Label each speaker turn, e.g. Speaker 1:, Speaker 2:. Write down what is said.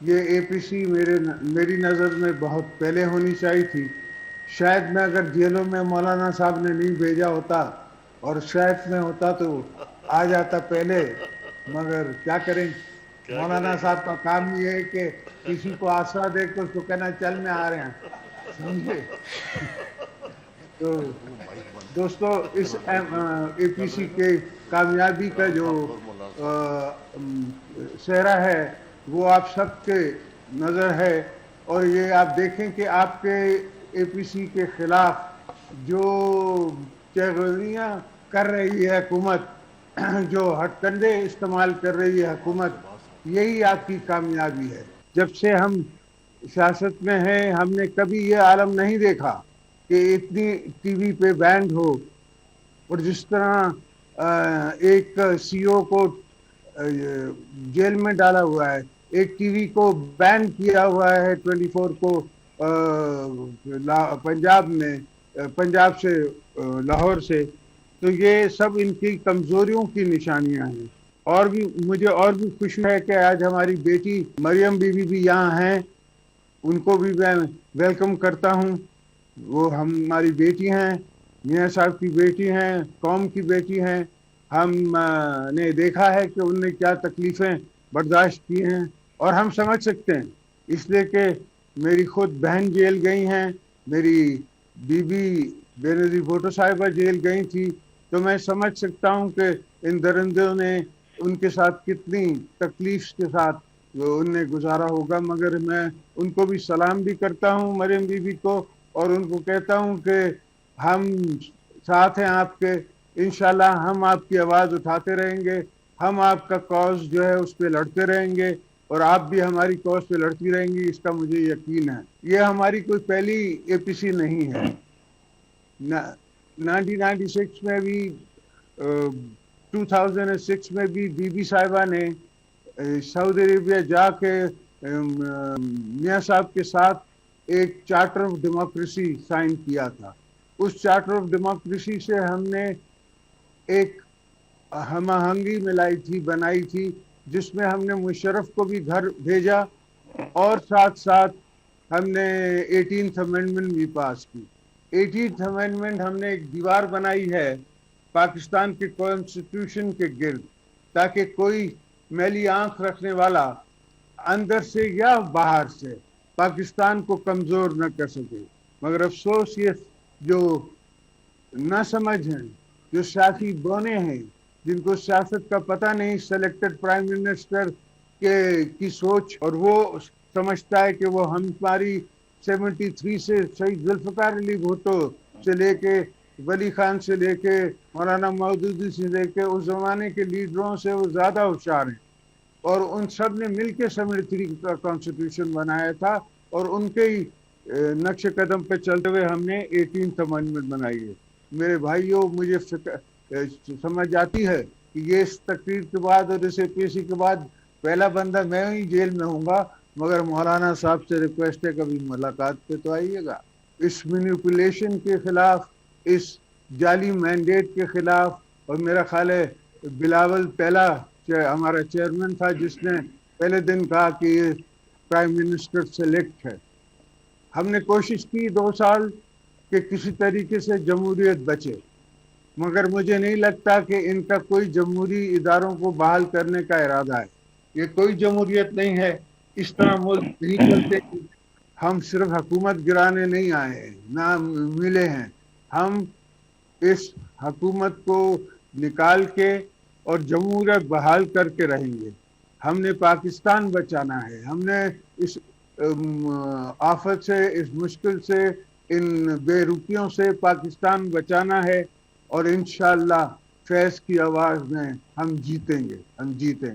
Speaker 1: یہ اے پی سی میری نظر میں بہت پہلے ہونی چاہیے تھی. شاید میں اگر جیلوں میں مولانا صاحب نے نہیں بھیجا ہوتا اور شاید میں ہوتا تو آ جاتا پہلے. مگر کیا کریں،
Speaker 2: کیا کریں
Speaker 1: مولانا
Speaker 2: گے؟
Speaker 1: صاحب کا کام یہ ہے کہ کسی کو آسرا دے کر اس کو کہنا چل میں آ رہے ہیں. سمجھے؟ تو دوستو، اس اے پی سی کے کامیابی کا جو صحرا ہے وہ آپ سب کے نظر ہے. اور یہ آپ دیکھیں کہ آپ کے اے پی سی کے خلاف جو چغلیاں کر رہی ہے حکومت، جو ہتھ کنڈے استعمال کر رہی ہے حکومت، یہی آپ کی کامیابی ہے. جب سے ہم سیاست میں ہیں ہم نے کبھی یہ عالم نہیں دیکھا کہ اتنی ٹی وی پہ بینڈ ہو. اور جس طرح ایک سی او کو جیل میں ڈالا ہوا ہے، ایک ٹی وی کو بین کیا ہوا ہے 24 کو پنجاب میں، پنجاب سے، لاہور سے. تو یہ سب ان کی کمزوریوں کی نشانیاں ہیں. اور بھی مجھے اور بھی خوشی ہے کہ آج ہماری بیٹی مریم بی بی بھی یہاں ہیں. ان کو بھی میں ویلکم کرتا ہوں. وہ ہماری بیٹی ہیں، میاں صاحب کی بیٹی ہیں، قوم کی بیٹی ہیں. ہم نے دیکھا ہے کہ ان نے کیا تکلیفیں برداشت کی ہیں اور ہم سمجھ سکتے ہیں، اس لیے کہ میری خود بہن جیل گئی ہیں، میری بی بی بے نظیر بھٹو صاحبہ جیل گئی تھی. تو میں سمجھ سکتا ہوں کہ ان درندوں نے ان کے ساتھ کتنی تکلیف کے ساتھ ان نے گزارا ہوگا. مگر میں ان کو بھی سلام بھی کرتا ہوں، مریم بی بی کو، اور ان کو کہتا ہوں کہ ہم ساتھ ہیں آپ کے. انشاءاللہ ہم آپ کی آواز اٹھاتے رہیں گے. ہم آپ کا کاز جو ہے اس پہ لڑتے رہیں گے اور آپ بھی ہماری کاز پہ لڑتی رہیں گی، اس کا مجھے یقین ہے. یہ ہماری کوئی پہلی اے پی سی نہیں ہے. 1996 میں بھی، 2006 میں بھی بی بی صاحبہ نے سعودی عربیہ جا کے میاں صاحب کے ساتھ ایک چارٹر آف ڈیموکریسی سائن کیا تھا. اس چارٹر آف ڈیموکریسی سے ہم نے ایک ہم آہنگی ملائی تھی، بنائی تھی، جس میں ہم نے مشرف کو بھی گھر بھیجا اور ساتھ ساتھ ہم نے 18th امینڈمنٹ بھی پاس کی. 18th امینڈمنٹ ہم نے ایک دیوار بنائی ہے پاکستان کے کانسٹیٹیوشن کے گرد، تاکہ کوئی میلی آنکھ رکھنے والا اندر سے یا باہر سے پاکستان کو کمزور نہ کر سکے. مگر افسوس یہ جو نہ سمجھ ہیں، جو سیاسی بونے ہیں، جن کو سیاست کا پتہ نہیں، سلیکٹڈ پرائم منسٹر کی سوچ، اور وہ سمجھتا ہے کہ وہ ہماری 73 سے شہید ذوالفقار علی بھٹو سے لے کے ولی خان سے لے کے مولانا مودودی سے لے کے اس زمانے کے لیڈروں سے وہ زیادہ ہوشیار ہیں. اور ان سب نے مل کے 73 کا کانسٹیٹیوشن بنایا تھا، اور ان کے ہی نقش قدم پہ چلتے ہوئے ہم نے 18th امینڈمنٹ بنائی ہے. میرے بھائیوں، مجھے سمجھ آتی ہے کہ یہ اس تقریر کے بعد اور اس اے پی سی کے بعد پہلا بندہ میں ہی جیل میں ہوں گا. مگر مولانا صاحب سے ریکویسٹ ہے کبھی ملاقات پہ تو آئیے گا. اس مینیپولیشن کے خلاف، اس جعلی مینڈیٹ کے خلاف. اور میرا خیال ہے بلاول پہلا ہمارا چیئرمین تھا جس نے پہلے دن کہا کہ یہ پرائم منسٹر سلیکٹ ہے. ہم نے کوشش کی 2 سال کہ کسی طریقے سے جمہوریت بچے، مگر مجھے نہیں لگتا کہ ان کا کوئی جمہوری اداروں کو بحال کرنے کا ارادہ ہے. یہ کوئی جمہوریت نہیں ہے، اس طرح ملک نہیں چلتے. ہم صرف حکومت گرانے نہیں آئے ہیں، نہ ملے ہیں. ہم اس حکومت کو نکال کے اور جمہوریت بحال کر کے رہیں گے. ہم نے پاکستان بچانا ہے. ہم نے اس آفت سے، اس مشکل سے، ان بے روپیوں سے پاکستان بچانا ہے. اور انشاءاللہ فیض کی آواز میں ہم جیتیں گے، ہم جیتیں گے.